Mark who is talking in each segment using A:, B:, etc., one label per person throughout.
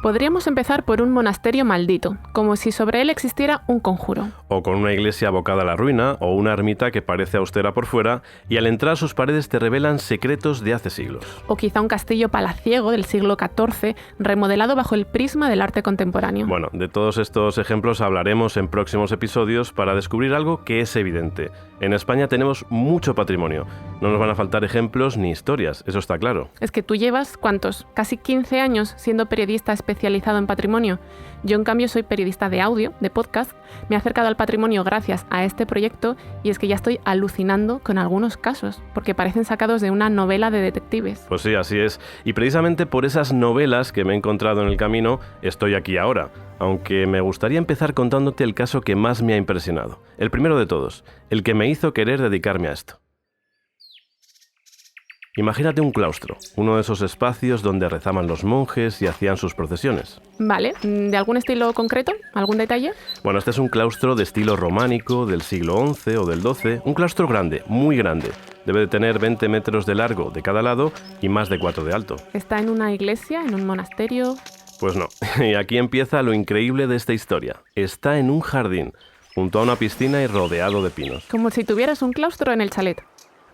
A: Podríamos empezar por un monasterio maldito, como si sobre él existiera un conjuro.
B: O con una iglesia abocada a la ruina, o una ermita que parece austera por fuera, y al entrar sus paredes te revelan secretos de hace siglos.
A: O quizá un castillo palaciego del siglo XIV, remodelado bajo el prisma del arte contemporáneo.
B: Bueno, de todos estos ejemplos hablaremos en próximos episodios para descubrir algo que es evidente. En España tenemos mucho patrimonio. No nos van a faltar ejemplos ni historias, eso está claro.
A: Es que tú llevas, ¿cuántos? Casi 15 años siendo periodista especializado en patrimonio. Yo, en cambio, soy periodista de audio, de podcast. Me he acercado al patrimonio gracias a este proyecto y es que ya estoy alucinando con algunos casos, porque parecen sacados de una novela de detectives.
B: Pues sí, así es. Y precisamente por esas novelas que me he encontrado en el camino, estoy aquí ahora. Aunque me gustaría empezar contándote el caso que más me ha impresionado. El primero de todos, el que me hizo querer dedicarme a esto. Imagínate un claustro, uno de esos espacios donde rezaban los monjes y hacían sus procesiones.
A: Vale, ¿de algún estilo concreto? ¿Algún detalle?
B: Bueno, este es un claustro de estilo románico del siglo XI o del XII, un claustro grande, muy grande. Debe de tener 20 metros de largo de cada lado y más de 4 de alto.
A: ¿Está en una iglesia, en un monasterio?
B: Pues no, y aquí empieza lo increíble de esta historia. Está en un jardín, junto a una piscina y rodeado de pinos.
A: Como si tuvieras un claustro en el chalet.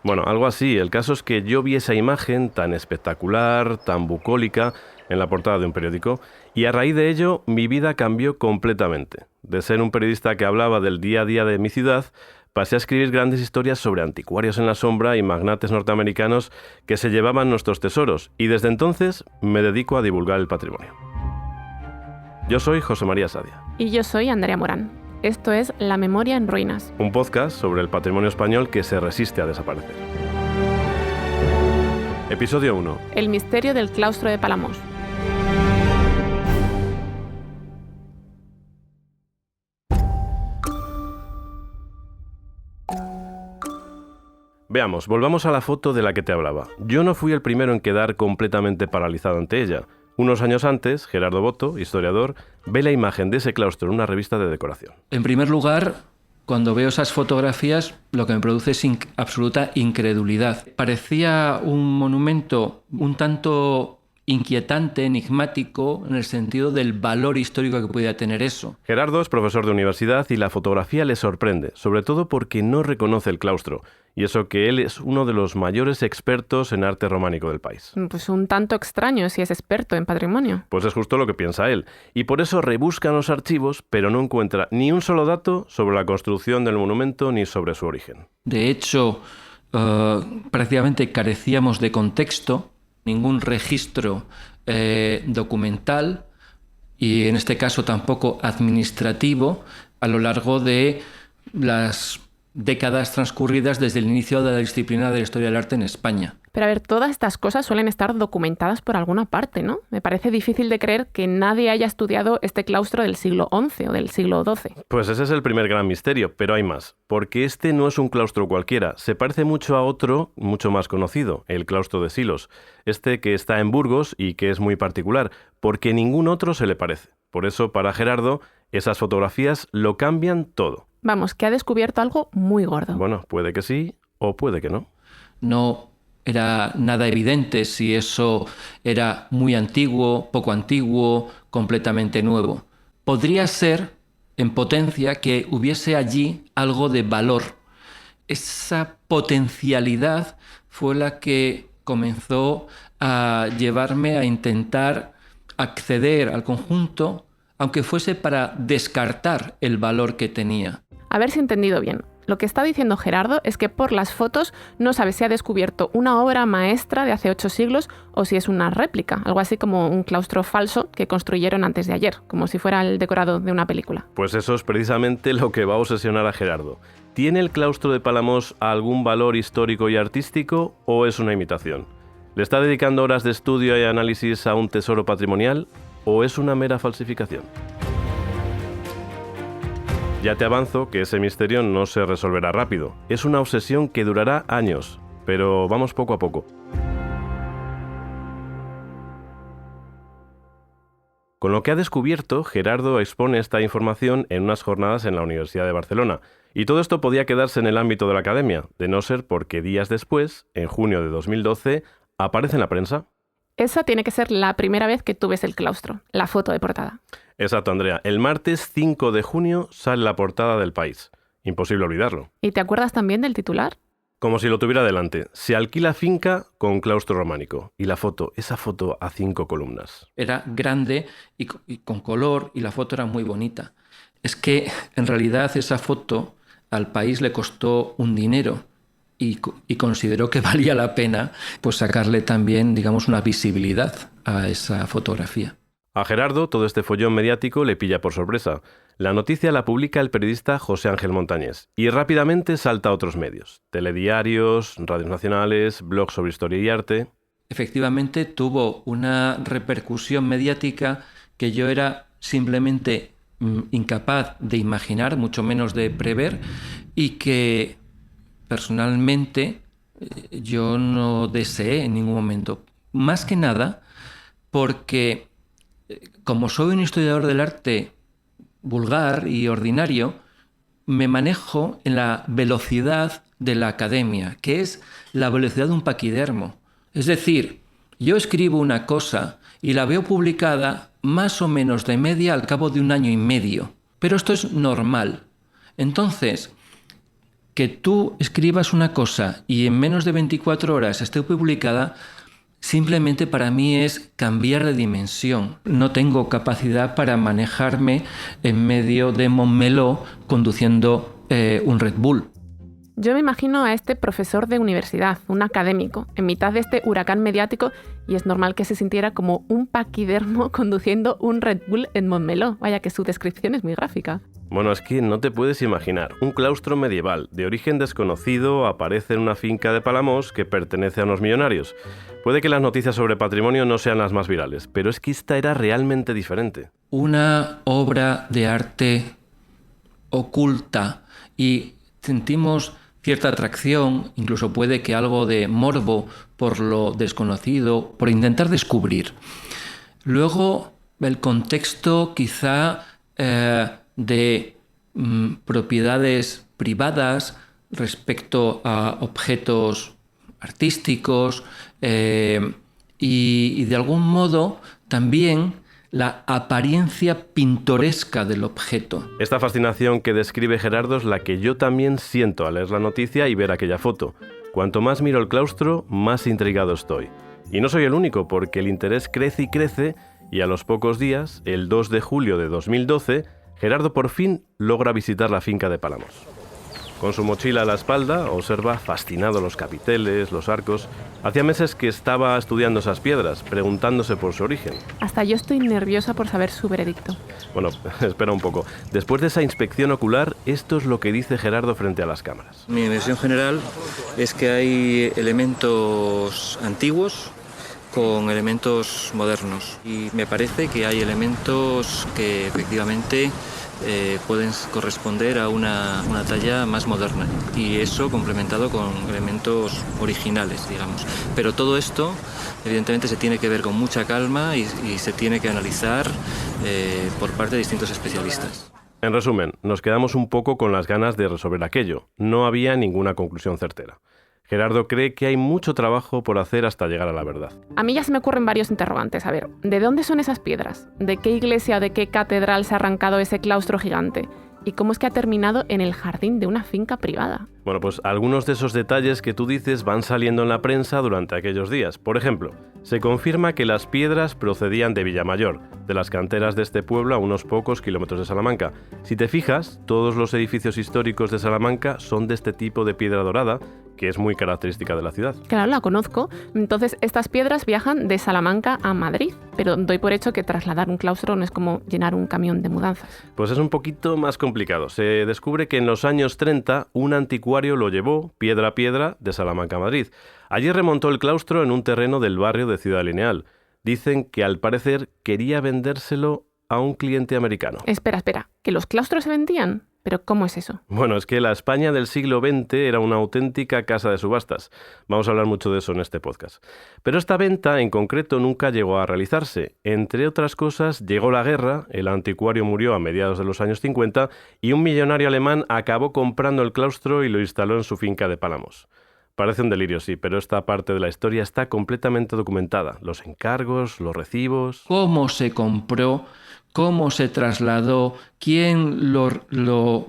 B: Bueno, algo así. El caso es que yo vi esa imagen tan espectacular, tan bucólica, en la portada de un periódico, y a raíz de ello mi vida cambió completamente. De ser un periodista que hablaba del día a día de mi ciudad, pasé a escribir grandes historias sobre anticuarios en la sombra y magnates norteamericanos que se llevaban nuestros tesoros, y desde entonces me dedico a divulgar el patrimonio. Yo soy José María Sadia.
A: Y yo soy Andrea Morán. Esto es La Memoria en Ruinas.
B: Un podcast sobre el patrimonio español que se resiste a desaparecer. Episodio 1.
A: El misterio del claustro de Palamós.
B: Veamos, volvamos a la foto de la que te hablaba. Yo no fui el primero en quedar completamente paralizado ante ella. Unos años antes, Gerardo Boto, historiador, ve la imagen de ese claustro en una revista de decoración.
C: En primer lugar, cuando veo esas fotografías, lo que me produce es absoluta incredulidad. Parecía un monumento un tanto inquietante, enigmático, en el sentido del valor histórico que podía tener eso.
B: Gerardo es profesor de universidad y la fotografía le sorprende, sobre todo porque no reconoce el claustro, y eso que él es uno de los mayores expertos en arte románico del país.
A: Pues un tanto extraño si es experto en patrimonio.
B: Pues es justo lo que piensa él, y por eso rebusca en los archivos, pero no encuentra ni un solo dato sobre la construcción del monumento ni sobre su origen.
C: De hecho, prácticamente carecíamos de contexto, ningún registro documental y en este caso tampoco administrativo a lo largo de las décadas transcurridas desde el inicio de la disciplina de la historia del arte en España.
A: Pero a ver, todas estas cosas suelen estar documentadas por alguna parte, ¿no? Me parece difícil de creer que nadie haya estudiado este claustro del siglo XI o del siglo XII.
B: Pues ese es el primer gran misterio, pero hay más. Porque este no es un claustro cualquiera, se parece mucho a otro, mucho más conocido, el claustro de Silos. Este que está en Burgos y que es muy particular, porque ningún otro se le parece. Por eso, para Gerardo, esas fotografías lo cambian todo.
A: Vamos, que ha descubierto algo muy gordo.
B: Bueno, puede que sí o puede que no.
C: No era nada evidente si eso era muy antiguo, poco antiguo, completamente nuevo. Podría ser, en potencia, que hubiese allí algo de valor. Esa potencialidad fue la que comenzó a llevarme a intentar acceder al conjunto, aunque fuese para descartar el valor que tenía.
A: A ver si he entendido bien. Lo que está diciendo Gerardo es que por las fotos no sabe si ha descubierto una obra maestra de hace 8 siglos o si es una réplica, algo así como un claustro falso que construyeron antes de ayer, como si fuera el decorado de una película.
B: Pues eso es precisamente lo que va a obsesionar a Gerardo. ¿Tiene el claustro de Palamós algún valor histórico y artístico o es una imitación? ¿Le está dedicando horas de estudio y análisis a un tesoro patrimonial o es una mera falsificación? Ya te avanzo que ese misterio no se resolverá rápido. Es una obsesión que durará años, pero vamos poco a poco. Con lo que ha descubierto, Gerardo expone esta información en unas jornadas en la Universidad de Barcelona. Y todo esto podía quedarse en el ámbito de la academia, de no ser porque días después, en junio de 2012, aparece en la prensa.
A: Esa tiene que ser la primera vez que tú ves el claustro, la foto de portada.
B: Exacto, Andrea. El martes 5 de junio sale la portada del País. Imposible olvidarlo.
A: ¿Y te acuerdas también del titular?
B: Como si lo tuviera delante. Se alquila finca con claustro románico. Y la foto, esa foto a 5 columnas.
C: Era grande y con color, y la foto era muy bonita. Es que en realidad esa foto al País le costó un dinero y consideró que valía la pena pues sacarle también, digamos, una visibilidad a esa fotografía.
B: A Gerardo todo este follón mediático le pilla por sorpresa. La noticia la publica el periodista José Ángel Montañés y rápidamente salta a otros medios. Telediarios, radios nacionales, blogs sobre historia y arte.
C: Efectivamente tuvo una repercusión mediática que yo era simplemente incapaz de imaginar, mucho menos de prever, y que personalmente yo no deseé en ningún momento. Más que nada porque, como soy un historiador del arte vulgar y ordinario, me manejo en la velocidad de la academia, que es la velocidad de un paquidermo. Es decir, yo escribo una cosa y la veo publicada más o menos de media al cabo de 1 año y medio. Pero esto es normal. Entonces, que tú escribas una cosa y en menos de 24 horas esté publicada, simplemente para mí es cambiar de dimensión. No tengo capacidad para manejarme en medio de Montmeló conduciendo un Red Bull.
A: Yo me imagino a este profesor de universidad, un académico, en mitad de este huracán mediático, y es normal que se sintiera como un paquidermo conduciendo un Red Bull en Montmeló. Vaya que su descripción es muy gráfica.
B: Bueno, es que no te puedes imaginar. Un claustro medieval de origen desconocido aparece en una finca de Palamós que pertenece a unos millonarios. Puede que las noticias sobre patrimonio no sean las más virales, pero es que esta era realmente diferente.
C: Una obra de arte oculta, y sentimos cierta atracción, incluso puede que algo de morbo por lo desconocido, por intentar descubrir. Luego, el contexto quizá de propiedades privadas respecto a objetos artísticos y de algún modo también la apariencia pintoresca del objeto.
B: Esta fascinación que describe Gerardo es la que yo también siento al leer la noticia y ver aquella foto. Cuanto más miro el claustro, más intrigado estoy. Y no soy el único, porque el interés crece y crece, y a los pocos días, el 2 de julio de 2012, Gerardo por fin logra visitar la finca de Palamós. Con su mochila a la espalda, observa fascinado los capiteles, los arcos. Hacía meses que estaba estudiando esas piedras, preguntándose por su origen.
A: Hasta yo estoy nerviosa por saber su veredicto.
B: Bueno, espera un poco. Después de esa inspección ocular, esto es lo que dice Gerardo frente a las cámaras.
D: Mi impresión general es que hay elementos antiguos con elementos modernos. Y me parece que hay elementos que efectivamente pueden corresponder a una talla más moderna, y eso complementado con elementos originales, digamos. Pero todo esto evidentemente se tiene que ver con mucha calma y se tiene que analizar por parte de distintos especialistas.
B: En resumen, nos quedamos un poco con las ganas de resolver aquello. No había ninguna conclusión certera. Gerardo cree que hay mucho trabajo por hacer hasta llegar a la verdad.
A: A mí ya se me ocurren varios interrogantes. A ver, ¿de dónde son esas piedras? ¿De qué iglesia o de qué catedral se ha arrancado ese claustro gigante? ¿Y cómo es que ha terminado en el jardín de una finca privada?
B: Bueno, pues algunos de esos detalles que tú dices van saliendo en la prensa durante aquellos días. Por ejemplo, se confirma que las piedras procedían de Villamayor, de las canteras de este pueblo a unos pocos kilómetros de Salamanca. Si te fijas, todos los edificios históricos de Salamanca son de este tipo de piedra dorada, que es muy característica de la ciudad.
A: Claro, la conozco. Entonces, estas piedras viajan de Salamanca a Madrid, pero doy por hecho que trasladar un claustro no es como llenar un camión de mudanzas.
B: Pues es un poquito más complicado. Se descubre que en los años 30 un anticuario lo llevó, piedra a piedra, de Salamanca a Madrid. Allí remontó el claustro en un terreno del barrio de Ciudad Lineal. Dicen que al parecer quería vendérselo a un cliente americano.
A: Espera, ¿que los claustros se vendían? ¿Pero cómo es eso?
B: Bueno, es que la España del siglo XX era una auténtica casa de subastas. Vamos a hablar mucho de eso en este podcast. Pero esta venta en concreto nunca llegó a realizarse. Entre otras cosas, llegó la guerra, el anticuario murió a mediados de los años 50 y un millonario alemán acabó comprando el claustro y lo instaló en su finca de Palamós. Parece un delirio, sí, pero esta parte de la historia está completamente documentada. Los encargos, los recibos...
C: Cómo se compró, cómo se trasladó, quién lo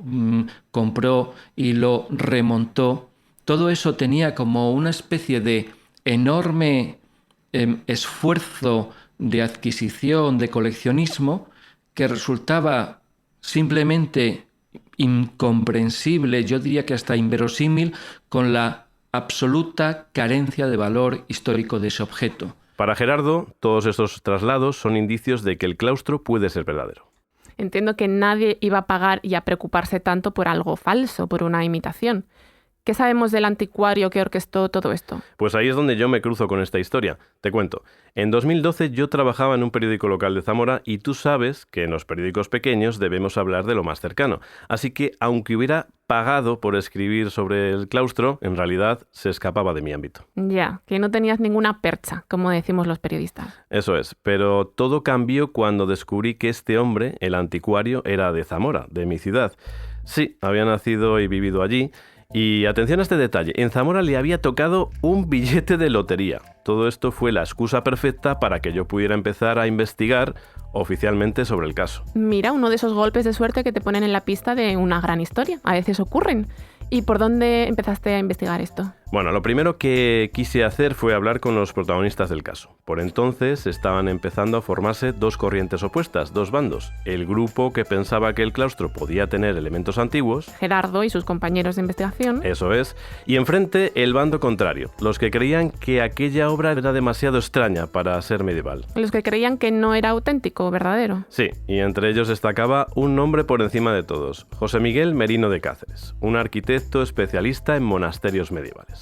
C: compró y lo remontó. Todo eso tenía como una especie de enorme esfuerzo de adquisición, de coleccionismo, que resultaba simplemente incomprensible, yo diría que hasta inverosímil, con la absoluta carencia de valor histórico de ese objeto.
B: Para Gerardo, todos estos traslados son indicios de que el claustro puede ser verdadero.
A: Entiendo que nadie iba a pagar y a preocuparse tanto por algo falso, por una imitación. ¿Qué sabemos del anticuario que orquestó todo esto?
B: Pues ahí es donde yo me cruzo con esta historia. Te cuento. En 2012 yo trabajaba en un periódico local de Zamora y tú sabes que en los periódicos pequeños debemos hablar de lo más cercano. Así que, aunque hubiera pagado por escribir sobre el claustro, en realidad se escapaba de mi ámbito.
A: Ya, que no tenías ninguna percha, como decimos los periodistas.
B: Eso es, pero todo cambió cuando descubrí que este hombre, el anticuario, era de Zamora, de mi ciudad. Sí, había nacido y vivido allí. Y atención a este detalle, en Zamora le había tocado un billete de lotería. Todo esto fue la excusa perfecta para que yo pudiera empezar a investigar oficialmente sobre el caso.
A: Mira, uno de esos golpes de suerte que te ponen en la pista de una gran historia. A veces ocurren. ¿Y por dónde empezaste a investigar esto?
B: Bueno, lo primero que quise hacer fue hablar con los protagonistas del caso. Por entonces estaban empezando a formarse dos corrientes opuestas, dos bandos. El grupo que pensaba que el claustro podía tener elementos antiguos.
A: Gerardo y sus compañeros de investigación.
B: Eso es. Y enfrente el bando contrario, los que creían que aquella obra era demasiado extraña para ser medieval.
A: Los que creían que no era auténtico, verdadero.
B: Sí, y entre ellos destacaba un nombre por encima de todos, José Miguel Merino de Cáceres, un arquitecto especialista en monasterios medievales.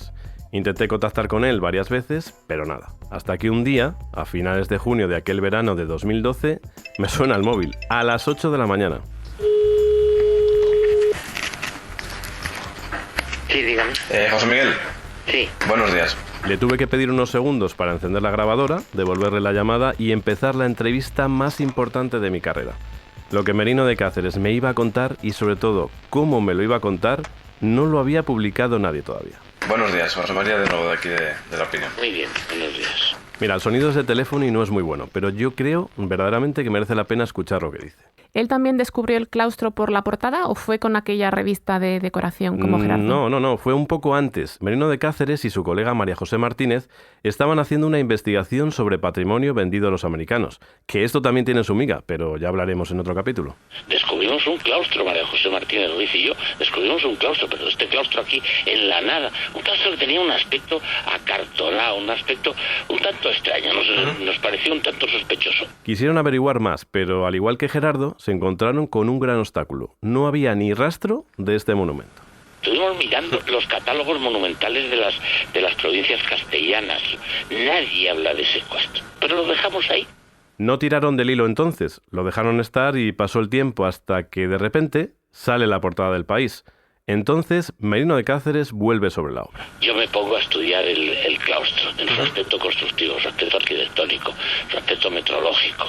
B: Intenté contactar con él varias veces, pero nada. Hasta que un día, a finales de junio de aquel verano de 2012, me suena el móvil, a las 8 de la mañana.
E: Sí, dígame.
F: José Miguel.
E: Sí.
F: Buenos días.
B: Le tuve que pedir unos segundos para encender la grabadora, devolverle la llamada y empezar la entrevista más importante de mi carrera. Lo que Merino de Cáceres me iba a contar y sobre todo cómo me lo iba a contar, no lo había publicado nadie todavía.
F: Buenos días, José María de nuevo de aquí de La Opinión.
E: Muy bien, buenos días.
B: Mira, el sonido es de teléfono y no es muy bueno, pero yo creo verdaderamente que merece la pena escuchar lo que dice.
A: ¿Él también descubrió el claustro por la portada o fue con aquella revista de decoración como Gerardo?
B: No, fue un poco antes. Merino de Cáceres y su colega María José Martínez estaban haciendo una investigación sobre patrimonio vendido a los americanos, que esto también tiene su miga, pero ya hablaremos en otro capítulo.
E: Descubrimos un claustro, María José Martínez Ruiz y yo, descubrimos un claustro, pero este claustro aquí en la nada, un claustro que tenía un aspecto acartonado, un aspecto un tanto extraño, nos pareció un tanto sospechoso.
B: Quisieron averiguar más, pero al igual que Gerardo, se encontraron con un gran obstáculo. No había ni rastro de este monumento.
E: Estuvimos mirando los catálogos monumentales de las provincias castellanas. Nadie habla de ese claustro, pero lo dejamos ahí.
B: No tiraron del hilo entonces, lo dejaron estar y pasó el tiempo hasta que de repente sale la portada del País. Entonces, Merino de Cáceres vuelve sobre la obra.
E: Yo me pongo a estudiar el claustro, en su aspecto constructivo, su aspecto arquitectónico, su aspecto metrológico.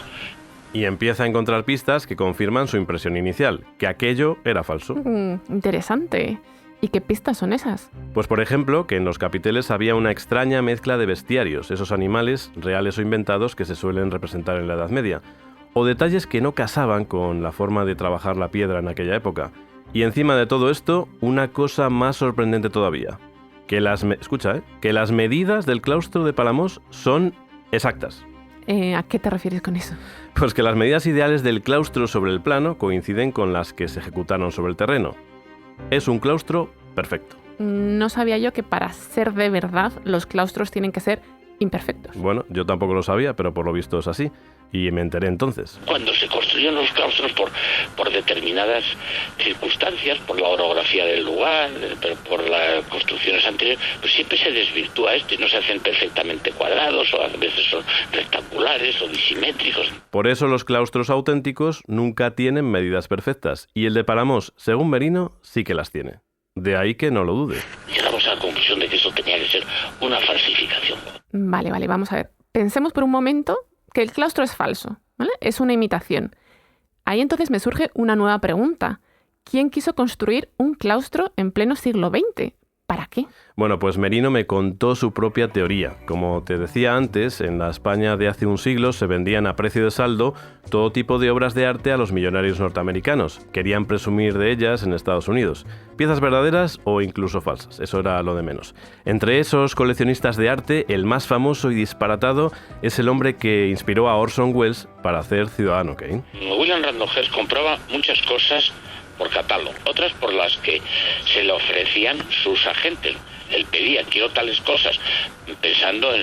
B: Y empieza a encontrar pistas que confirman su impresión inicial, que aquello era falso.
A: Interesante. ¿Y qué pistas son esas?
B: Pues por ejemplo, que en los capiteles había una extraña mezcla de bestiarios, esos animales reales o inventados que se suelen representar en la Edad Media, o detalles que no casaban con la forma de trabajar la piedra en aquella época. Y encima de todo esto, una cosa más sorprendente todavía, que las medidas del claustro de Palamós son exactas.
A: ¿A qué te refieres con eso?
B: Pues que las medidas ideales del claustro sobre el plano coinciden con las que se ejecutaron sobre el terreno. Es un claustro perfecto.
A: No sabía yo que para ser de verdad los claustros tienen que ser imperfectos.
B: Bueno, yo tampoco lo sabía, pero por lo visto es así. Y me enteré entonces.
E: Cuando se construyen los claustros por determinadas circunstancias, por la orografía del lugar, por las construcciones anteriores, pues siempre se desvirtúa esto y no se hacen perfectamente cuadrados, o a veces son rectangulares o disimétricos.
B: Por eso los claustros auténticos nunca tienen medidas perfectas, y el de Palamós, según Merino, sí que las tiene. De ahí que no lo dude.
E: Llegamos a la conclusión de que eso tenía que ser una falsificación.
A: Vale, vamos a ver. Pensemos por un momento que el claustro es falso, ¿vale? Es una imitación. Ahí entonces me surge una nueva pregunta. ¿Quién quiso construir un claustro en pleno siglo XX? ¿Para qué?
B: Bueno, pues Merino me contó su propia teoría. Como te decía antes, en la España de hace un siglo se vendían a precio de saldo todo tipo de obras de arte a los millonarios norteamericanos. Querían presumir de ellas en Estados Unidos. Piezas verdaderas o incluso falsas, eso era lo de menos. Entre esos coleccionistas de arte, el más famoso y disparatado es el hombre que inspiró a Orson Welles para hacer Ciudadano Kane.
E: William Randolph Hearst compraba muchas cosas por catálogo, otras por las que se le ofrecían sus agentes. Él pedía, quiero tales cosas, pensando en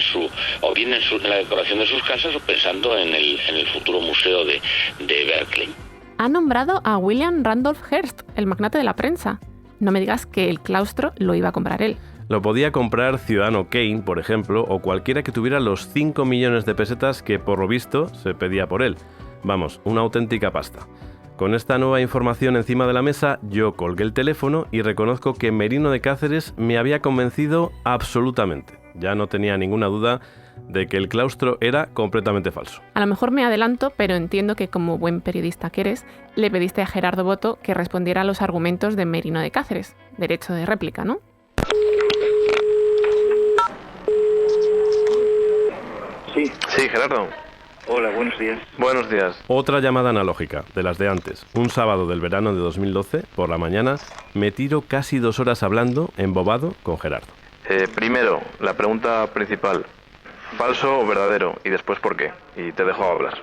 E: o bien en la decoración de sus casas o pensando en el futuro museo de Berkeley.
A: Ha nombrado a William Randolph Hearst, el magnate de la prensa. No me digas que el claustro lo iba a comprar él.
B: Lo podía comprar Ciudadano Kane, por ejemplo, o cualquiera que tuviera los 5 millones de pesetas que por lo visto se pedía por él. Vamos, una auténtica pasta. Con esta nueva información encima de la mesa, yo colgué el teléfono y reconozco que Merino de Cáceres me había convencido absolutamente. Ya no tenía ninguna duda de que el claustro era completamente falso.
A: A lo mejor me adelanto, pero entiendo que como buen periodista que eres, le pediste a Gerardo Boto que respondiera a los argumentos de Merino de Cáceres. Derecho de réplica, ¿no?
F: Sí, Gerardo.
G: Hola, buenos días.
F: Buenos días.
B: Otra llamada analógica, de las de antes. Un sábado del verano de 2012, por la mañana, me tiro casi 2 horas hablando, embobado, con Gerardo.
F: Primero, la pregunta principal. ¿Falso o verdadero? Y después, ¿por qué? Y te dejo hablar.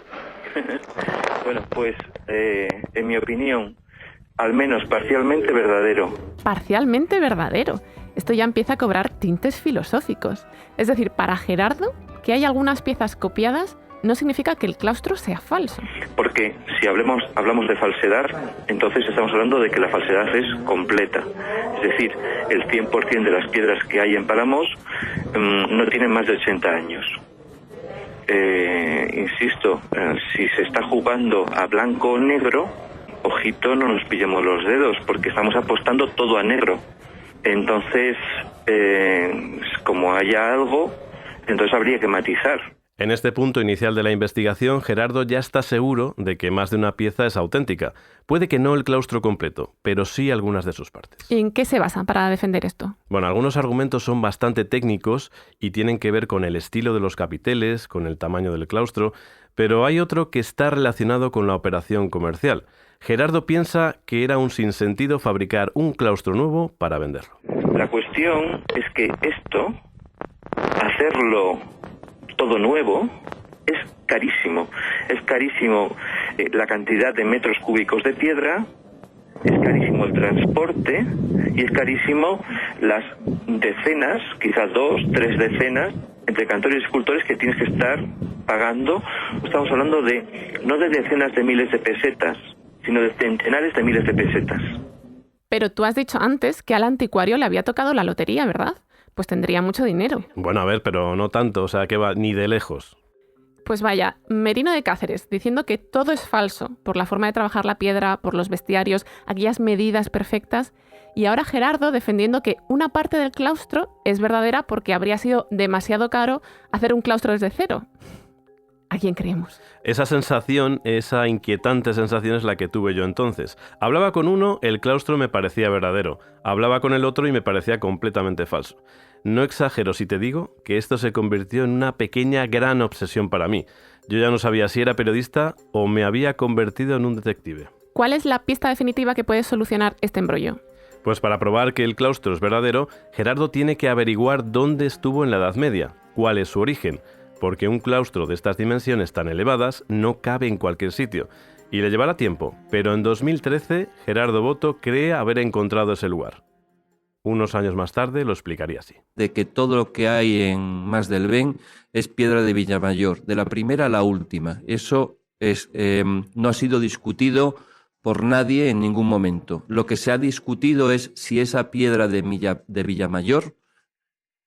G: Bueno, pues, en mi opinión, al menos parcialmente verdadero.
A: Parcialmente verdadero. Esto ya empieza a cobrar tintes filosóficos. Es decir, para Gerardo, que hay algunas piezas copiadas no significa que el claustro sea falso.
G: Porque si hablamos de falsedad, entonces estamos hablando de que la falsedad es completa. Es decir, el 100% de las piedras que hay en Palamos no tienen más de 80 años. Insisto, si se está jugando a blanco o negro, ojito, no nos pillemos los dedos, porque estamos apostando todo a negro. Entonces, como haya algo, entonces habría que matizar.
B: En este punto inicial de la investigación, Gerardo ya está seguro de que más de una pieza es auténtica. Puede que no el claustro completo, pero sí algunas de sus partes.
A: ¿Y en qué se basa para defender esto?
B: Bueno, algunos argumentos son bastante técnicos y tienen que ver con el estilo de los capiteles, con el tamaño del claustro, pero hay otro que está relacionado con la operación comercial. Gerardo piensa que era un sinsentido fabricar un claustro nuevo para venderlo.
G: La cuestión es que esto, hacerlo todo nuevo, es carísimo. Es carísimo la cantidad de metros cúbicos de piedra, es carísimo el transporte y es carísimo las decenas, quizás 2, 3 decenas, entre cantores y escultores que tienes que estar pagando. Estamos hablando no de decenas de miles de pesetas, sino de centenares de miles de pesetas.
A: Pero tú has dicho antes que al anticuario le había tocado la lotería, ¿verdad? Pues tendría mucho dinero.
B: Bueno, a ver, pero no tanto, o sea, que va ni de lejos.
A: Pues vaya, Merino de Cáceres diciendo que todo es falso por la forma de trabajar la piedra, por los bestiarios, aquellas medidas perfectas, y ahora Gerardo defendiendo que una parte del claustro es verdadera porque habría sido demasiado caro hacer un claustro desde cero. ¿A quién creemos?
B: Esa sensación, esa inquietante sensación es la que tuve yo entonces. Hablaba con uno, el claustro me parecía verdadero. Hablaba con el otro y me parecía completamente falso. No exagero si te digo que esto se convirtió en una pequeña gran obsesión para mí. Yo ya no sabía si era periodista o me había convertido en un detective.
A: ¿Cuál es la pista definitiva que puede solucionar este embrollo?
B: Pues para probar que el claustro es verdadero, Gerardo tiene que averiguar dónde estuvo en la Edad Media, cuál es su origen, porque un claustro de estas dimensiones tan elevadas no cabe en cualquier sitio, y le llevará tiempo, pero en 2013 Gerardo Boto cree haber encontrado ese lugar. Unos años más tarde lo explicaría así.
C: De que todo lo que hay en Mas del Ben es piedra de Villamayor, de la primera a la última. Eso no ha sido discutido por nadie en ningún momento. Lo que se ha discutido es si esa piedra de Villamayor,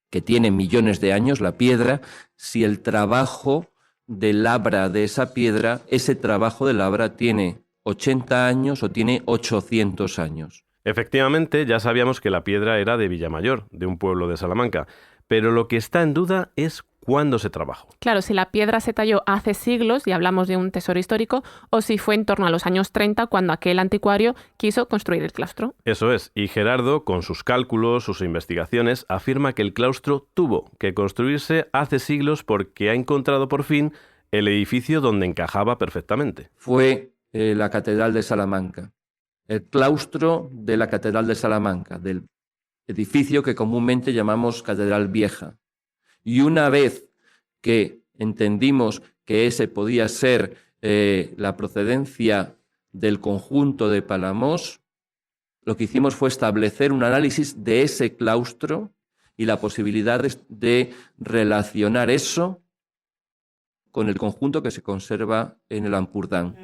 C: que tiene millones de años, la piedra, si el trabajo de labra de esa piedra, ese trabajo de labra tiene 80 años o tiene 800 años.
B: Efectivamente, ya sabíamos que la piedra era de Villamayor, de un pueblo de Salamanca, pero lo que está en duda es cuándo se trabajó.
A: Claro, si la piedra se talló hace siglos y hablamos de un tesoro histórico, o si fue en torno a los años 30 cuando aquel anticuario quiso construir el claustro.
B: Eso es, y Gerardo, con sus cálculos, sus investigaciones, afirma que el claustro tuvo que construirse hace siglos porque ha encontrado por fin el edificio donde encajaba perfectamente.
C: Fue la Catedral de Salamanca, el claustro de la Catedral de Salamanca, del edificio que comúnmente llamamos Catedral Vieja. Y una vez que entendimos que ese podía ser la procedencia del conjunto de Palamós, lo que hicimos fue establecer un análisis de ese claustro y la posibilidad de relacionar eso con el conjunto que se conserva en el Ampurdán.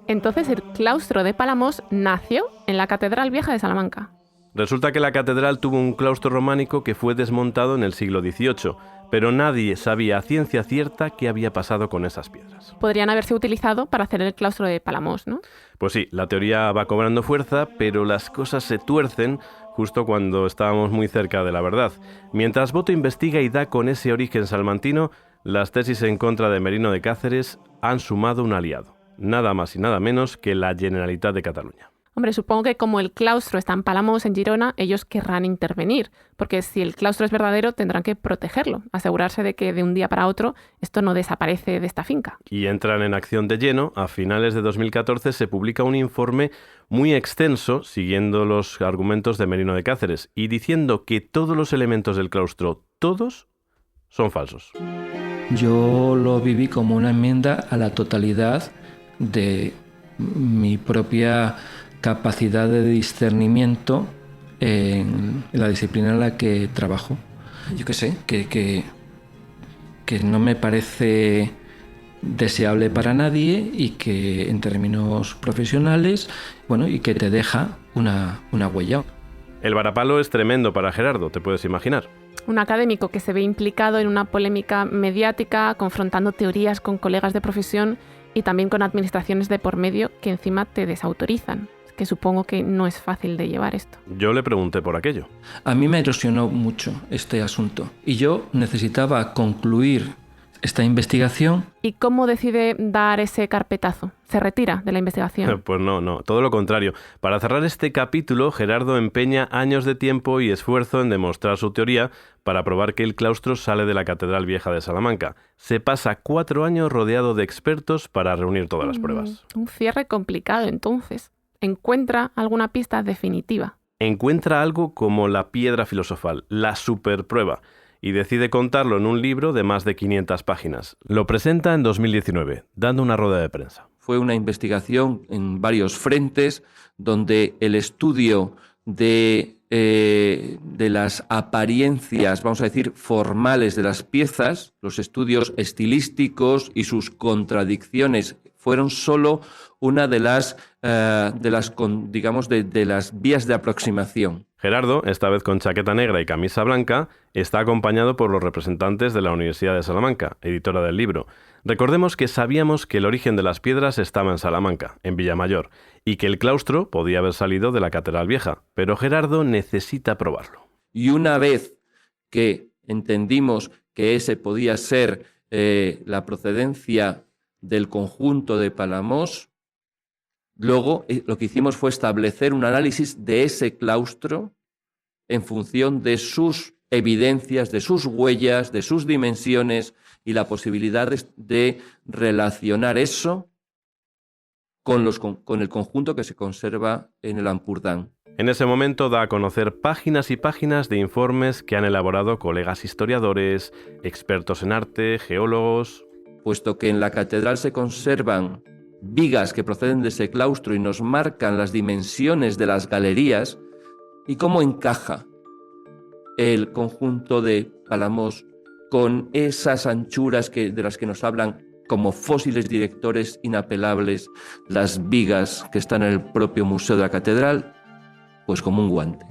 A: Entonces el claustro de Palamós nació en la Catedral Vieja de Salamanca.
B: Resulta que la catedral tuvo un claustro románico que fue desmontado en el siglo XVIII, pero nadie sabía a ciencia cierta qué había pasado con esas piedras.
A: Podrían haberse utilizado para hacer el claustro de Palamós, ¿no?
B: Pues sí, la teoría va cobrando fuerza, pero las cosas se tuercen justo cuando estábamos muy cerca de la verdad. Mientras Boto investiga y da con ese origen salmantino, las tesis en contra de Merino de Cáceres han sumado un aliado, nada más y nada menos que la Generalitat de Cataluña.
A: Hombre, supongo que como el claustro está en Palamós, en Girona, ellos querrán intervenir, porque si el claustro es verdadero tendrán que protegerlo, asegurarse de que de un día para otro esto no desaparece de esta finca.
B: Y entran en acción de lleno. A finales de 2014 se publica un informe muy extenso, siguiendo los argumentos de Merino de Cáceres, y diciendo que todos los elementos del claustro, todos, son falsos.
C: Yo lo viví como una enmienda a la totalidad de mi propia capacidad de discernimiento en la disciplina en la que trabajo. Yo qué sé, que no me parece deseable para nadie y que en términos profesionales, bueno, y que te deja una huella.
B: El varapalo es tremendo para Gerardo, te puedes imaginar.
A: Un académico que se ve implicado en una polémica mediática, confrontando teorías con colegas de profesión y también con administraciones de por medio que encima te desautorizan. Que supongo que no es fácil de llevar esto.
B: Yo le pregunté por aquello.
C: A mí me erosionó mucho este asunto y yo necesitaba concluir esta investigación.
A: ¿Y cómo decide dar ese carpetazo? ¿Se retira de la investigación?
B: Pues no, todo lo contrario. Para cerrar este capítulo, Gerardo empeña años de tiempo y esfuerzo en demostrar su teoría para probar que el claustro sale de la Catedral Vieja de Salamanca. Se pasa 4 años rodeado de expertos para reunir todas las pruebas.
A: Un cierre complicado, entonces. ¿Encuentra alguna pista definitiva?
B: Encuentra algo como la piedra filosofal, la superprueba, y decide contarlo en un libro de más de 500 páginas. Lo presenta en 2019, dando una rueda de prensa.
C: Fue una investigación en varios frentes, donde el estudio de las apariencias, vamos a decir, formales de las piezas, los estudios estilísticos y sus contradicciones fueron solo una de las vías de aproximación.
B: Gerardo, esta vez con chaqueta negra y camisa blanca, está acompañado por los representantes de la Universidad de Salamanca, editora del libro. Recordemos que sabíamos que el origen de las piedras estaba en Salamanca, en Villamayor, y que el claustro podía haber salido de la Catedral Vieja, pero Gerardo necesita probarlo.
C: Y una vez que entendimos que ese podía ser la procedencia del conjunto de Palamós, luego lo que hicimos fue establecer un análisis de ese claustro en función de sus evidencias, de sus huellas, de sus dimensiones y la posibilidad de relacionar eso con el conjunto que se conserva en el Ampurdán.
B: En ese momento da a conocer páginas y páginas de informes que han elaborado colegas historiadores, expertos en arte, geólogos.
C: Puesto que en la catedral se conservan vigas que proceden de ese claustro y nos marcan las dimensiones de las galerías y cómo encaja el conjunto de Palamós con esas anchuras de las que nos hablan como fósiles directores inapelables las vigas que están en el propio museo de la catedral, pues como un guante.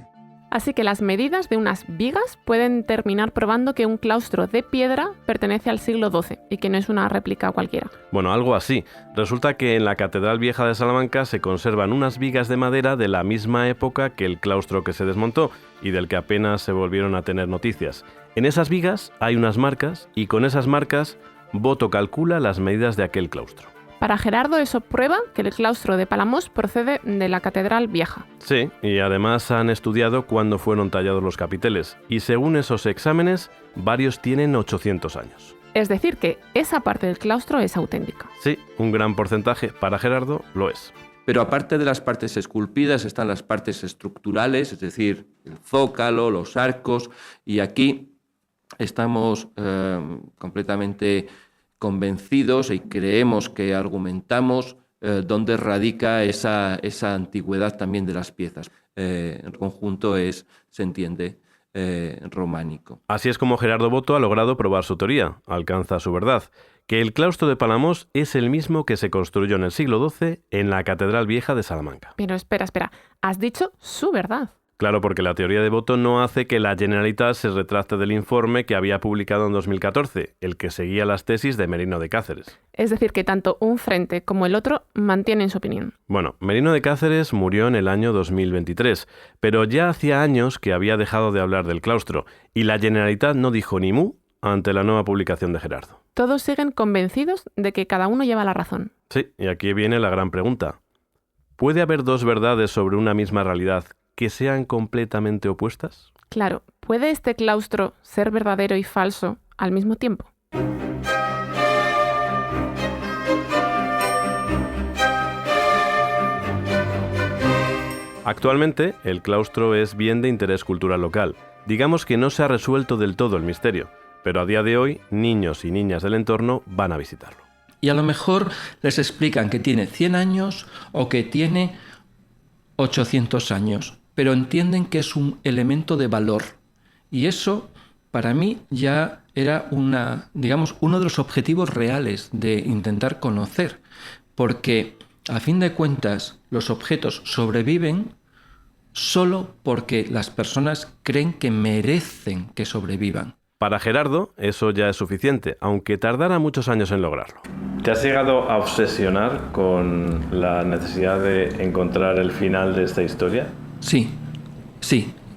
A: Así que las medidas de unas vigas pueden terminar probando que un claustro de piedra pertenece al siglo XII y que no es una réplica cualquiera.
B: Bueno, algo así. Resulta que en la Catedral Vieja de Salamanca se conservan unas vigas de madera de la misma época que el claustro que se desmontó y del que apenas se volvieron a tener noticias. En esas vigas hay unas marcas y con esas marcas Boto calcula las medidas de aquel claustro.
A: Para Gerardo eso prueba que el claustro de Palamós procede de la Catedral Vieja.
B: Sí, y además han estudiado cuándo fueron tallados los capiteles, y según esos exámenes, varios tienen 800 años.
A: Es decir, que esa parte del claustro es auténtica.
B: Sí, un gran porcentaje para Gerardo lo es.
C: Pero aparte de las partes esculpidas están las partes estructurales, es decir, el zócalo, los arcos, y aquí estamos completamente convencidos y creemos que argumentamos dónde radica esa antigüedad también de las piezas. El conjunto se entiende, románico.
B: Así es como Gerardo Boto ha logrado probar su teoría, alcanza su verdad, que el claustro de Palamós es el mismo que se construyó en el siglo XII en la Catedral Vieja de Salamanca.
A: Pero espera, has dicho su verdad.
B: Claro, porque la teoría de Boto no hace que la Generalitat se retracte del informe que había publicado en 2014, el que seguía las tesis de Merino de Cáceres.
A: Es decir, que tanto un frente como el otro mantienen su opinión.
B: Bueno, Merino de Cáceres murió en el año 2023, pero ya hacía años que había dejado de hablar del claustro, y la Generalitat no dijo ni mu ante la nueva publicación de Gerardo.
A: Todos siguen convencidos de que cada uno lleva la razón.
B: Sí, y aquí viene la gran pregunta. ¿Puede haber dos verdades sobre una misma realidad que sean completamente opuestas?
A: Claro, ¿puede este claustro ser verdadero y falso al mismo tiempo?
B: Actualmente, el claustro es bien de interés cultural local. Digamos que no se ha resuelto del todo el misterio, pero a día de hoy, niños y niñas del entorno van a visitarlo.
C: Y a lo mejor les explican que tiene 100 años o que tiene 800 años, pero entienden que es un elemento de valor. Y eso, para mí, ya era uno de los objetivos reales de intentar conocer, porque, a fin de cuentas, los objetos sobreviven solo porque las personas creen que merecen que sobrevivan.
B: Para Gerardo, eso ya es suficiente, aunque tardara muchos años en lograrlo. ¿Te has llegado a obsesionar con la necesidad de encontrar el final de esta historia?
C: Sí,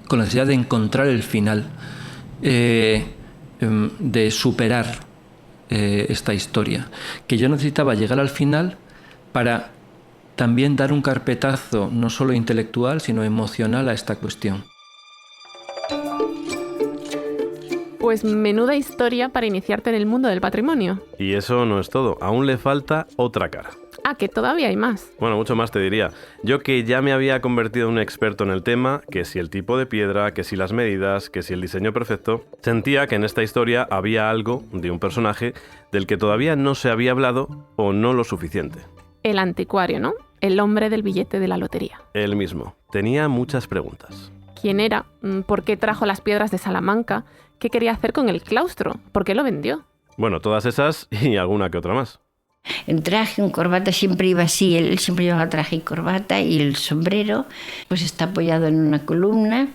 C: con la necesidad de encontrar el final, de superar esta historia. Que yo necesitaba llegar al final para también dar un carpetazo no solo intelectual, sino emocional a esta cuestión.
A: Pues menuda historia para iniciarte en el mundo del patrimonio.
B: Y eso no es todo, aún le falta otra cara.
A: Ah, que todavía hay más.
B: Bueno, mucho más te diría. Yo que ya me había convertido en un experto en el tema, que si el tipo de piedra, que si las medidas, que si el diseño perfecto, sentía que en esta historia había algo de un personaje del que todavía no se había hablado o no lo suficiente.
A: El anticuario, ¿no? El hombre del billete de la lotería.
B: Él mismo. Tenía muchas preguntas.
A: ¿Quién era? ¿Por qué trajo las piedras de Salamanca? ¿Qué quería hacer con el claustro? ¿Por qué lo vendió?
B: Bueno, todas esas y alguna que otra más.
H: En traje, en corbata, siempre iba así. Él siempre llevaba traje y corbata, y el sombrero pues está apoyado en una columna,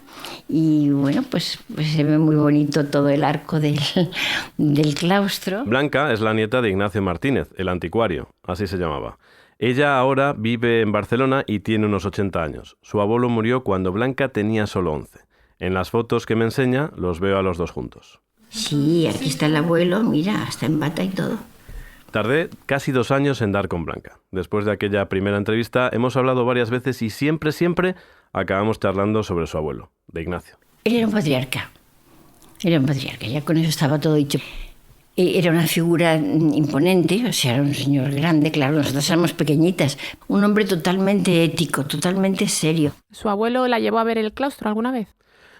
H: y bueno, pues se ve muy bonito todo el arco del claustro.
B: Blanca es la nieta de Ignacio Martínez, el anticuario, así se llamaba. Ella ahora vive en Barcelona y tiene unos 80 años. Su abuelo murió cuando Blanca tenía solo 11. En las fotos que me enseña los veo a los dos juntos.
H: Sí, aquí está el abuelo, mira, hasta en bata y todo.
B: Tardé casi 2 años en dar con Blanca. Después de aquella primera entrevista hemos hablado varias veces y siempre acabamos charlando sobre su abuelo, de Ignacio.
H: Él era un patriarca, ya con eso estaba todo dicho. Era una figura imponente, o sea, era un señor grande, claro, nosotros éramos pequeñitas. Un hombre totalmente ético, totalmente serio.
A: ¿Su abuelo la llevó a ver el claustro alguna vez?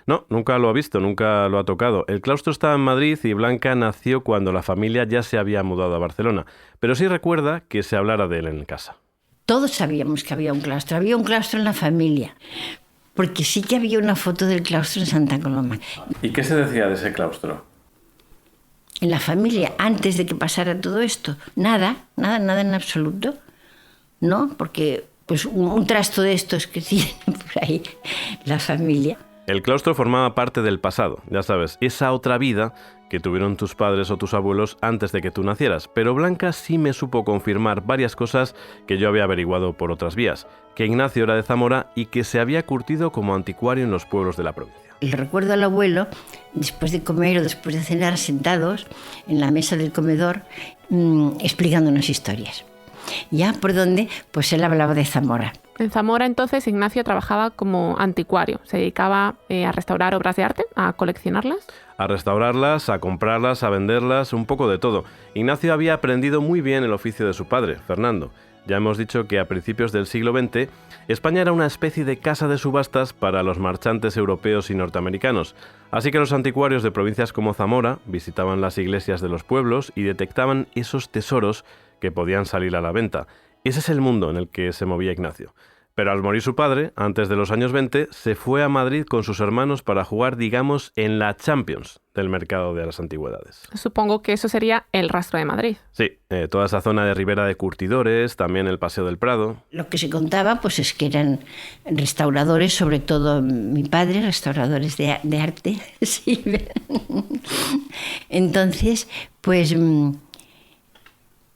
B: No, nunca lo ha visto, nunca lo ha tocado. El claustro estaba en Madrid y Blanca nació cuando la familia ya se había mudado a Barcelona, pero sí recuerda que se hablara de él en casa.
H: Todos sabíamos que había un claustro en la familia, porque sí que había una foto del claustro en Santa Coloma.
B: ¿Y qué se decía de ese claustro?
H: En la familia, antes de que pasara todo esto, nada en absoluto, ¿no? Porque pues un trasto de estos que tiene por ahí la familia.
B: El claustro formaba parte del pasado, ya sabes, esa otra vida que tuvieron tus padres o tus abuelos antes de que tú nacieras. Pero Blanca sí me supo confirmar varias cosas que yo había averiguado por otras vías, que Ignacio era de Zamora y que se había curtido como anticuario en los pueblos de la provincia.
H: Le recuerdo al abuelo, después de comer o después de cenar, sentados en la mesa del comedor, explicándonos historias. Ya por donde, pues él hablaba de Zamora.
A: En Zamora, entonces, Ignacio trabajaba como anticuario. Se dedicaba a restaurar obras de arte, a coleccionarlas.
B: A restaurarlas, a comprarlas, a venderlas, un poco de todo. Ignacio había aprendido muy bien el oficio de su padre, Fernando. Ya hemos dicho que a principios del siglo XX, España era una especie de casa de subastas para los marchantes europeos y norteamericanos. Así que los anticuarios de provincias como Zamora visitaban las iglesias de los pueblos y detectaban esos tesoros que podían salir a la venta. Ese es el mundo en el que se movía Ignacio. Pero al morir su padre, antes de los años 20, se fue a Madrid con sus hermanos para jugar, digamos, en la Champions del mercado de las antigüedades.
A: Supongo que eso sería el Rastro de Madrid.
B: Sí, toda esa zona de Ribera de Curtidores, también el Paseo del Prado.
H: Lo que se contaba pues es que eran restauradores, sobre todo mi padre, restauradores de arte. Sí. Entonces, pues él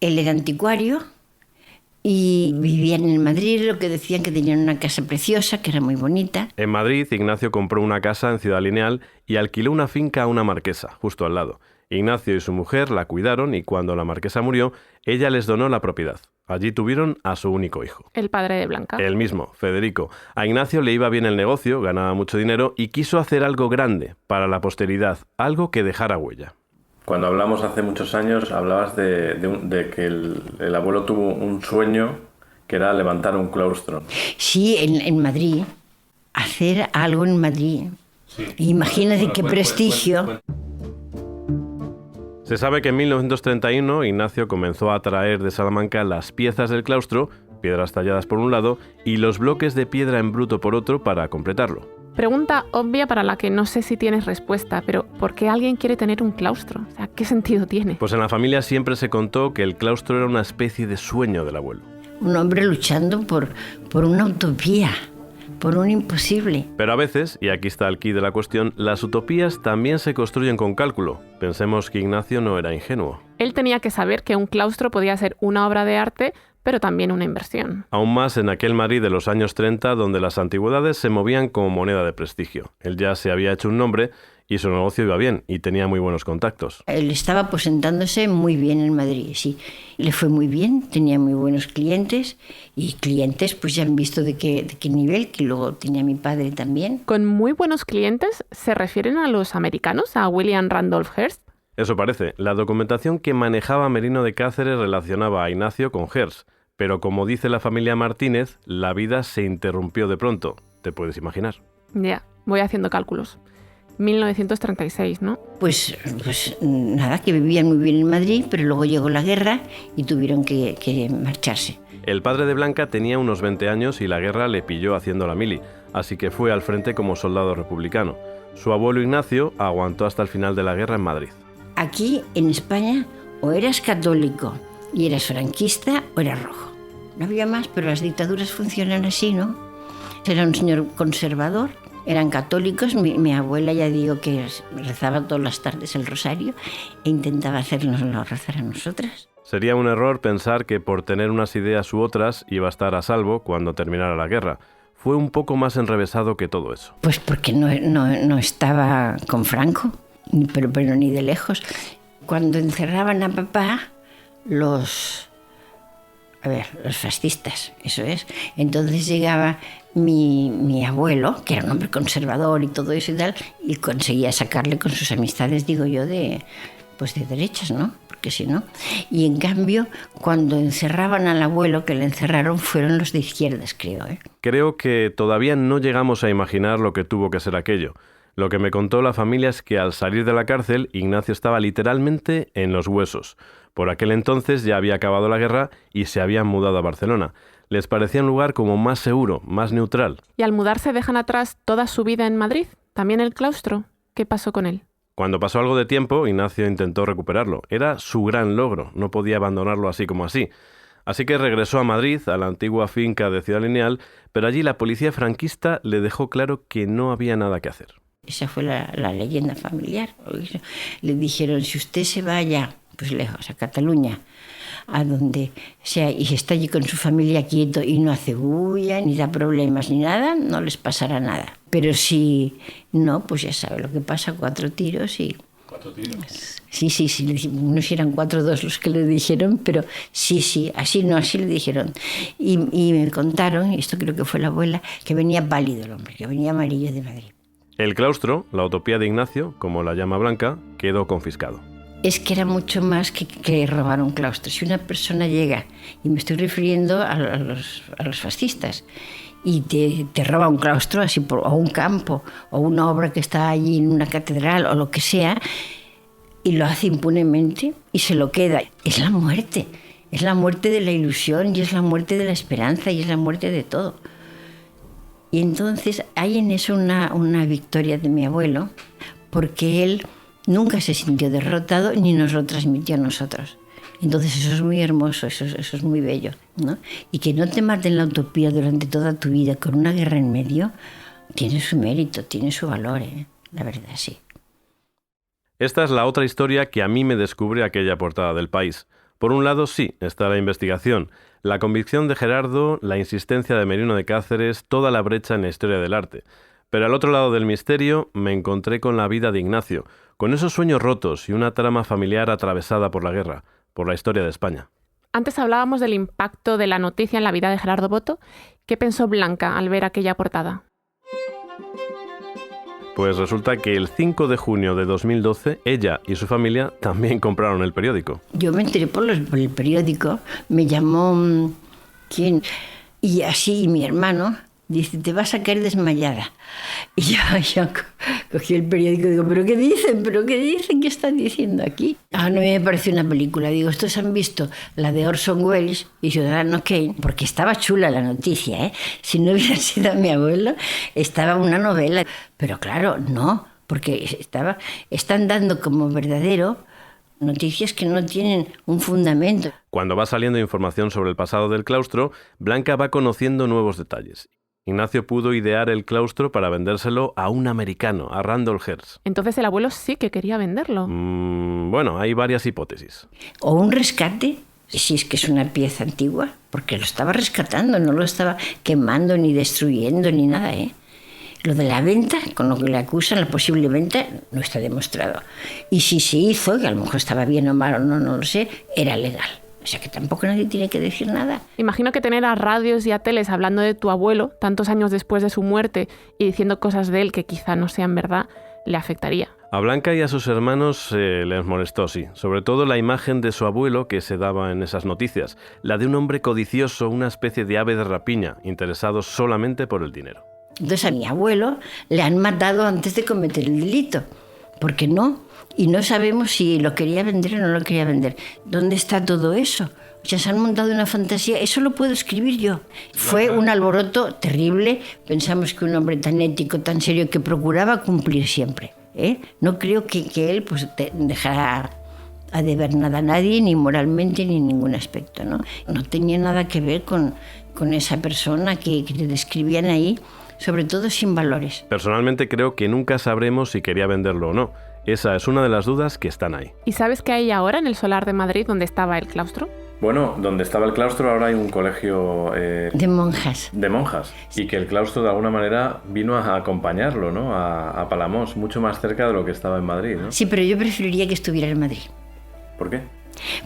H: era anticuario y vivían en Madrid, lo que decían que tenían una casa preciosa, que era muy bonita.
B: En Madrid, Ignacio compró una casa en Ciudad Lineal y alquiló una finca a una marquesa, justo al lado. Ignacio y su mujer la cuidaron y cuando la marquesa murió, ella les donó la propiedad. Allí tuvieron a su único hijo.
A: El padre de Blanca.
B: El mismo, Federico. A Ignacio le iba bien el negocio, ganaba mucho dinero y quiso hacer algo grande para la posteridad, algo que dejara huella. Cuando hablamos hace muchos años, hablabas de que el abuelo tuvo un sueño que era levantar un claustro.
H: Sí, en Madrid. Hacer algo en Madrid. Sí. Imagínate qué prestigio.
B: Se sabe que en 1931 Ignacio comenzó a traer de Salamanca las piezas del claustro, piedras talladas por un lado, y los bloques de piedra en bruto por otro para completarlo.
A: Pregunta obvia para la que no sé si tienes respuesta, pero ¿por qué alguien quiere tener un claustro? O sea, ¿qué sentido tiene?
B: Pues en la familia siempre se contó que el claustro era una especie de sueño del abuelo.
H: Un hombre luchando por una utopía, por un imposible.
B: Pero a veces, y aquí está el quid de la cuestión, las utopías también se construyen con cálculo. Pensemos que Ignacio no era ingenuo.
A: Él tenía que saber que un claustro podía ser una obra de arte, pero también una inversión.
B: Aún más en aquel Madrid de los años 30, donde las antigüedades se movían como moneda de prestigio. Él ya se había hecho un nombre y su negocio iba bien y tenía muy buenos contactos.
H: Él estaba aposentándose muy bien en Madrid, sí. Le fue muy bien, tenía muy buenos clientes y clientes pues ya han visto de qué nivel, que luego tenía mi padre también.
A: ¿Con muy buenos clientes se refieren a los americanos, a William Randolph Hearst?
B: Eso parece. La documentación que manejaba Merino de Cáceres relacionaba a Ignacio con Hearst, pero como dice la familia Martínez, la vida se interrumpió de pronto. ¿Te puedes imaginar?
A: Ya, voy haciendo cálculos. 1936, ¿no?
H: Pues nada, que vivían muy bien en Madrid, pero luego llegó la guerra y tuvieron que marcharse.
B: El padre de Blanca tenía unos 20 años y la guerra le pilló haciendo la mili, así que fue al frente como soldado republicano. Su abuelo Ignacio aguantó hasta el final de la guerra en Madrid.
H: Aquí, en España, o eras católico y eras franquista o eras rojo. No había más, pero las dictaduras funcionan así, ¿no? Era un señor conservador, eran católicos. Mi abuela, ya digo, que rezaba todas las tardes el rosario e intentaba hacernoslo rezar a nosotras.
B: Sería un error pensar que por tener unas ideas u otras iba a estar a salvo cuando terminara la guerra. Fue un poco más enrevesado que todo eso.
H: Pues porque no estaba con Franco. Pero ni de lejos. Cuando encerraban a papá, los fascistas, eso es. Entonces llegaba mi abuelo, que era un hombre conservador y todo eso y tal, y conseguía sacarle con sus amistades, digo yo, de derechas, ¿no? Porque si no. Y en cambio, cuando encerraban al abuelo, que le encerraron, fueron los de izquierdas, creo, ¿eh?
B: Creo que todavía no llegamos a imaginar lo que tuvo que ser aquello. Lo que me contó la familia es que al salir de la cárcel, Ignacio estaba literalmente en los huesos. Por aquel entonces ya había acabado la guerra y se habían mudado a Barcelona. Les parecía un lugar como más seguro, más neutral.
A: ¿Y al mudarse dejan atrás toda su vida en Madrid? ¿También el claustro? ¿Qué pasó con él?
B: Cuando pasó algo de tiempo, Ignacio intentó recuperarlo. Era su gran logro, no podía abandonarlo así como así. Así que regresó a Madrid, a la antigua finca de Ciudad Lineal, pero allí la policía franquista le dejó claro que no había nada que hacer.
H: Esa fue la leyenda familiar. Le dijeron, si usted se vaya, pues lejos, a Cataluña, a donde sea, y está allí con su familia quieto y no hace bulla, ni da problemas, ni nada, no les pasará nada. Pero si no, pues ya sabe lo que pasa, 4 tiros y...
B: ¿4 tiros?
H: Sí, no si eran 4 o 2 los que le dijeron, pero sí, así le dijeron. Y me contaron, y esto creo que fue la abuela, que venía pálido el hombre, que venía amarillo de Madrid.
B: El claustro, la utopía de Ignacio, como la llama Blanca, quedó confiscado.
H: Es que era mucho más que robar un claustro. Si una persona llega, y me estoy refiriendo a los fascistas, y te roba un claustro, así o un campo, o una obra que está allí en una catedral, o lo que sea, y lo hace impunemente, y se lo queda, es la muerte. Es la muerte de la ilusión, y es la muerte de la esperanza, y es la muerte de todo. Y entonces hay en eso una victoria de mi abuelo, porque él nunca se sintió derrotado ni nos lo transmitió a nosotros. Entonces eso es muy hermoso, eso es muy bello, ¿no? Y que no te maten la utopía durante toda tu vida con una guerra en medio, tiene su mérito, tiene su valor, la verdad, sí.
B: Esta es la otra historia que a mí me descubre aquella portada del País. Por un lado, sí, está la investigación, la convicción de Gerardo, la insistencia de Merino de Cáceres, toda la brecha en la historia del arte. Pero al otro lado del misterio me encontré con la vida de Ignacio, con esos sueños rotos y una trama familiar atravesada por la guerra, por la historia de España.
A: Antes hablábamos del impacto de la noticia en la vida de Gerardo Boto. ¿Qué pensó Blanca al ver aquella portada?
B: Pues resulta que el 5 de junio de 2012, ella y su familia también compraron el periódico.
H: Yo me enteré por el periódico, me llamó... ¿Quién? Y así mi hermano dice, te vas a caer desmayada. Y yo cogí el periódico y digo, ¿pero qué dicen? ¿Qué están diciendo aquí? No me pareció una película. Digo, estos han visto la de Orson Welles y Ciudadano Kane, porque estaba chula la noticia, ¿eh? Si no hubiera sido mi abuelo, estaba una novela. Pero claro, no, porque están dando como verdadero noticias que no tienen un fundamento.
B: Cuando va saliendo información sobre el pasado del claustro, Blanca va conociendo nuevos detalles. Ignacio pudo idear el claustro para vendérselo a un americano, a Randolph Hearst.
A: Entonces el abuelo sí que quería venderlo.
B: Bueno, hay varias hipótesis.
H: O un rescate, si es que es una pieza antigua, porque lo estaba rescatando, no lo estaba quemando, ni destruyendo, ni nada, ¿eh? Lo de la venta, con lo que le acusan, la posible venta, no está demostrado. Y si se hizo, que a lo mejor estaba bien o mal o no lo sé, era legal. O sea que tampoco nadie tiene que decir nada.
A: Imagino que tener a radios y a teles hablando de tu abuelo tantos años después de su muerte y diciendo cosas de él que quizá no sean verdad, le afectaría.
B: A Blanca y a sus hermanos les molestó, sí. Sobre todo la imagen de su abuelo que se daba en esas noticias. La de un hombre codicioso, una especie de ave de rapiña, interesado solamente por el dinero.
H: Entonces a mi abuelo le han matado antes de cometer el delito. ¿Por qué no? Y no sabemos si lo quería vender o no lo quería vender. ¿Dónde está todo eso? O sea, se han montado una fantasía. Eso lo puedo escribir yo. Fue un alboroto terrible. Pensamos que un hombre tan ético, tan serio, que procuraba cumplir siempre, ¿eh? No creo que él pues, dejara a deber nada a nadie, ni moralmente, ni en ningún aspecto, ¿no? No tenía nada que ver con esa persona que te describían ahí, sobre todo sin valores.
B: Personalmente creo que nunca sabremos si quería venderlo o no. Esa es una de las dudas que están ahí.
A: ¿Y sabes qué hay ahora en el solar de Madrid donde estaba el claustro?
B: Bueno, donde estaba el claustro ahora hay un colegio...
H: de monjas.
B: De monjas. Y que el claustro de alguna manera vino a acompañarlo, ¿no? A Palamós, mucho más cerca de lo que estaba en Madrid, ¿no?
H: Sí, pero yo preferiría que estuviera en Madrid.
B: ¿Por qué?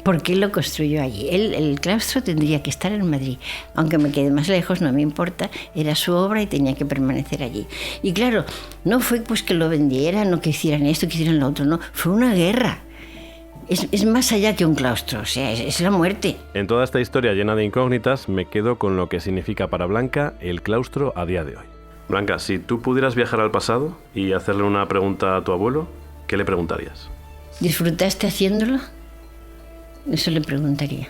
H: Porque él lo construyó allí. El claustro tendría que estar en Madrid. Aunque me quede más lejos, no me importa. Era su obra y tenía que permanecer allí. Y claro, no fue pues que lo vendieran o que hicieran esto, que hicieran lo otro. No, fue una guerra. Es más allá que un claustro, o sea, es la muerte.
B: En toda esta historia llena de incógnitas, me quedo con lo que significa para Blanca el claustro a día de hoy. Blanca, si tú pudieras viajar al pasado y hacerle una pregunta a tu abuelo, ¿qué le preguntarías?
H: ¿Disfrutaste haciéndolo? Eso le preguntaría.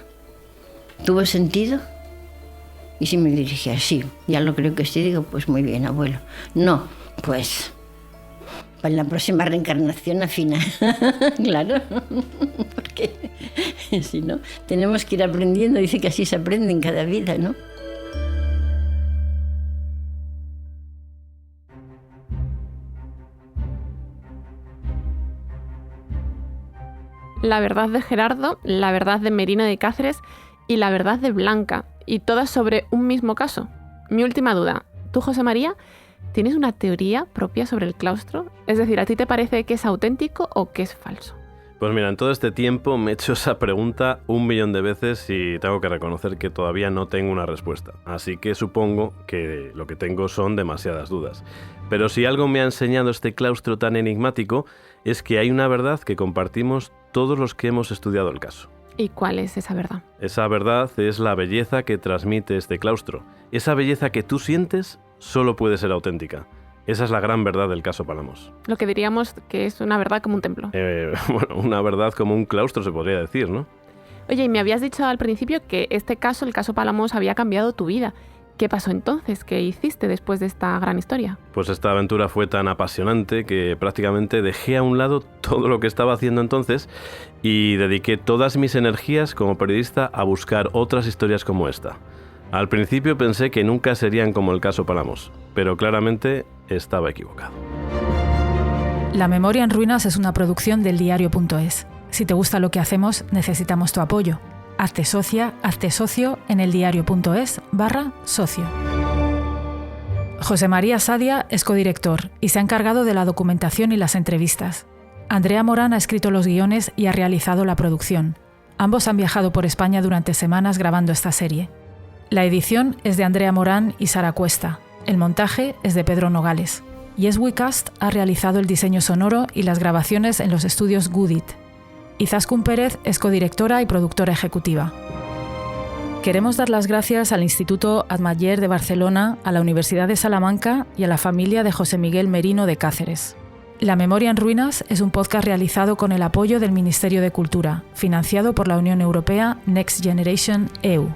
H: ¿Tuvo sentido? Y si me dirigía, sí, ya lo creo que sí, digo, pues muy bien, abuelo. No, pues para la próxima reencarnación afina. Claro. que si no, tenemos que ir aprendiendo, dice que así se aprende en cada vida, ¿no?
A: La verdad de Gerardo, la verdad de Merino de Cáceres y la verdad de Blanca, y todas sobre un mismo caso. Mi última duda, ¿tú, José María, tienes una teoría propia sobre el claustro? Es decir, ¿a ti te parece que es auténtico o que es falso?
B: Pues mira, en todo este tiempo me he hecho esa pregunta 1.000.000 de veces y tengo que reconocer que todavía no tengo una respuesta. Así que supongo que lo que tengo son demasiadas dudas. Pero si algo me ha enseñado este claustro tan enigmático es que hay una verdad que compartimos todos los que hemos estudiado el caso.
A: ¿Y cuál es esa verdad?
B: Esa verdad es la belleza que transmite este claustro. Esa belleza que tú sientes solo puede ser auténtica. Esa es la gran verdad del caso Palamos.
A: Lo que diríamos que es una verdad como un templo.
B: Bueno, una verdad como un claustro se podría decir, ¿no?
A: Oye, y me habías dicho al principio que este caso, el caso Palamos, había cambiado tu vida. ¿Qué pasó entonces? ¿Qué hiciste después de esta gran historia?
B: Pues esta aventura fue tan apasionante que prácticamente dejé a un lado todo lo que estaba haciendo entonces y dediqué todas mis energías como periodista a buscar otras historias como esta. Al principio pensé que nunca serían como el caso Palamos, pero claramente estaba equivocado.
I: La Memoria en Ruinas es una producción del diario.es. Si te gusta lo que hacemos, necesitamos tu apoyo. Hazte socia, hazte socio en eldiario.es/socio. José María Sadia es codirector y se ha encargado de la documentación y las entrevistas. Andrea Morán ha escrito los guiones y ha realizado la producción. Ambos han viajado por España durante semanas grabando esta serie. La edición es de Andrea Morán y Sara Cuesta. El montaje es de Pedro Nogales. Yes We Cast ha realizado el diseño sonoro y las grabaciones en los estudios Goodit. Izaskun Pérez es codirectora y productora ejecutiva. Queremos dar las gracias al Instituto Ametller de Barcelona, a la Universidad de Salamanca y a la familia de José Miguel Merino de Cáceres. La Memoria en Ruinas es un podcast realizado con el apoyo del Ministerio de Cultura, financiado por la Unión Europea Next Generation EU.